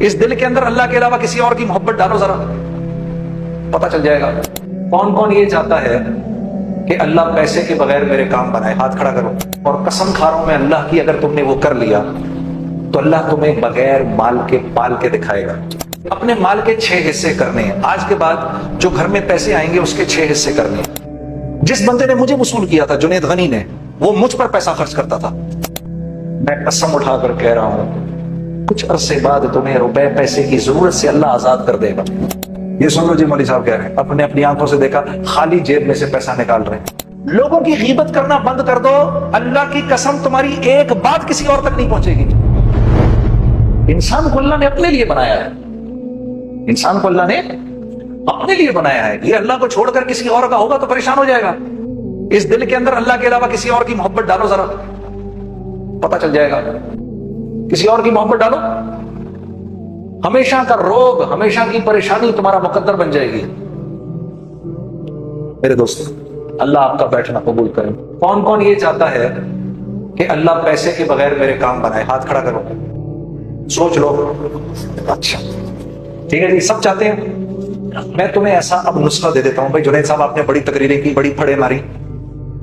اس دل کے اندر اللہ کے علاوہ کسی اور کی محبت ڈالو ذرا، پتہ چل جائے گا۔ کون کون یہ چاہتا ہے کہ اللہ پیسے کے بغیر میرے کام بنائے؟ ہاتھ کھڑا کرو۔ اور قسم کھا رہا ہوں میں اللہ کی، اگر تم نے وہ کر لیا تو اللہ تمہیں بغیر مال کے پال کے دکھائے گا۔ اپنے مال کے 6 حصے کرنے ہیں آج کے بعد، جو گھر میں پیسے آئیں گے اس کے 6 حصے کرنے ہیں۔ جس بندے نے مجھے وصول کیا تھا، جنید غنی نے، وہ مجھ پر پیسہ خرچ کرتا تھا۔ میں قسم اٹھا کر کہہ رہا ہوں کچھ عرصے بعد تمہیں روپے پیسے کی ضرورت سے اللہ آزاد کر دے گا۔ یہ سن لو جی، مولوی صاحب کہہ رہے ہیں، اپنے اپنی آنکھوں سے دیکھا، خالی جیب میں سے پیسہ نکال رہے ہیں۔ لوگوں کی غیبت کرنا بند کر دو، اللہ کی قسم تمہاری ایک بات کسی اور تک نہیں پہنچے گی۔ انسان کو اللہ نے اپنے لیے بنایا ہے، انسان کو اللہ نے اپنے لیے بنایا ہے۔ یہ اللہ کو چھوڑ کر کسی اور کا ہوگا تو پریشان ہو جائے گا۔ اس دل کے اندر اللہ کے علاوہ کسی اور کی محبت ڈالو ذرا، پتہ چل جائے گا۔ کسی اور کی محبت ڈالو، ہمیشہ کا روگ، ہمیشہ کی پریشانی تمہارا مقدر بن جائے گی۔ میرے دوست، اللہ آپ کا بیٹھنا قبول کرے۔ کون کون یہ چاہتا ہے کہ اللہ پیسے کے بغیر میرے کام بنائے؟ ہاتھ کھڑا کرو، سوچ لو۔ اچھا ٹھیک ہے جی، سب چاہتے ہیں۔ میں تمہیں ایسا اب نسخہ دے دیتا ہوں۔ بھائی جنید صاحب آپ نے بڑی تقریریں کی، بڑی پھڑے ماری،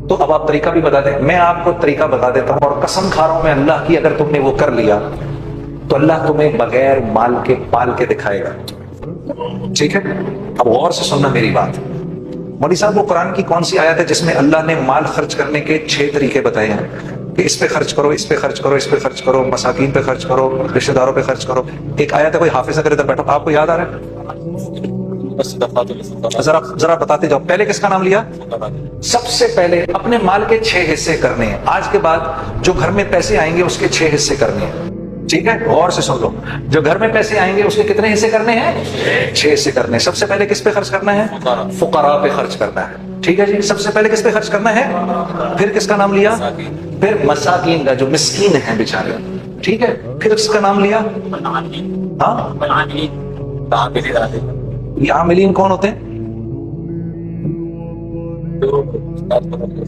تو اب آپ طریقہ بھی بتا دیں۔ میں آپ کو طریقہ بتا دیتا ہوں، اور قسم کھا رہا ہوں میں اللہ کی، اگر تم نے وہ کر لیا تو اللہ تمہیں بغیر مال کے پال کے دکھائے گا۔ ٹھیک ہے، اب غور سے سننا میری بات۔ مولوی صاحب، وہ قرآن کی کون سی آیت ہے جس میں اللہ نے مال خرچ کرنے کے 6 طریقے بتائے ہیں کہ اس پہ خرچ کرو، اس پہ خرچ کرو، اس پہ خرچ کرو، مساکین پہ خرچ کرو، رشتہ داروں پہ خرچ کرو؟ ایک آیت ہے، کوئی حافظ اگر ادھر بیٹھو، آپ کو یاد آ رہا ہے؟ ذرا بتاتے جاؤ۔ پہلے کس کا نام لیا؟ سب سے پہلے اپنے مال کے 6 حصے کرنے ہیں آج کے بعد، جو گھر میں پیسے آئیں گے اس کے 6 حصے کرنے ہیں۔ ٹھیک ہے، غور سے سن لو۔ جو گھر میں پیسے آئیں گے اس کے کتنے حصے کرنے ہیں؟ 6 حصے کرنے ہیں۔ سب سے پہلے کس پہ خرچ کرنا ہے؟ فقراء پہ خرچ کرنا ہے۔ ٹھیک ہے جی، سب سے پہلے کس پہ خرچ کرنا ہے؟ پھر کس کا نام لیا؟ پھر مساکین کا، جو مسکین ہیں بیچارے۔ ٹھیک ہے، پھر اس کا نام لیا؟ ہاں، یہ عاملین کون ہوتے ہیں؟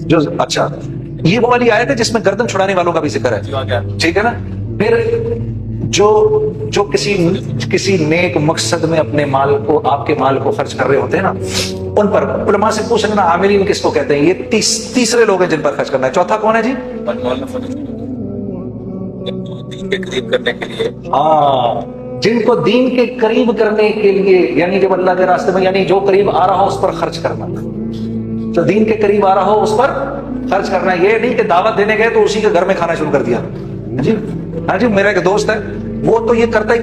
جو اچھا، یہ وہ والی آیت ہے جس میں گردن چھڑانے والوں کا بھی ذکر ہے۔ ٹھیک ہے نا؟ پھر جو کسی نیک مقصد میں اپنے مال کو، آپ کے مال کو خرچ کر رہے ہوتے ہیں نا، ان پر علماء سے پوچھ لینا عاملین کس کو کہتے ہیں۔ یہ تیسرے لوگ ہیں جن پر خرچ کرنا ہے۔ چوتھا کون ہے جی؟ دین کے قریب کرنے کے لیے، ہاں، جن کو دین کے قریب کرنے کے لیے، یعنی جب اللہ کے راستے میں، یعنی جو قریب آ رہا ہو اس پر خرچ کرنا، جو دین کے قریب آ رہا ہو اس پر خرچ کرنا۔ یہ نہیں کہ دعوت دینے گئے تو اسی کے گھر میں کھانا شروع کر دیا۔ جی ہاں جی، میرا ایک دوست ہے، وہ تو یہ کرتا ہی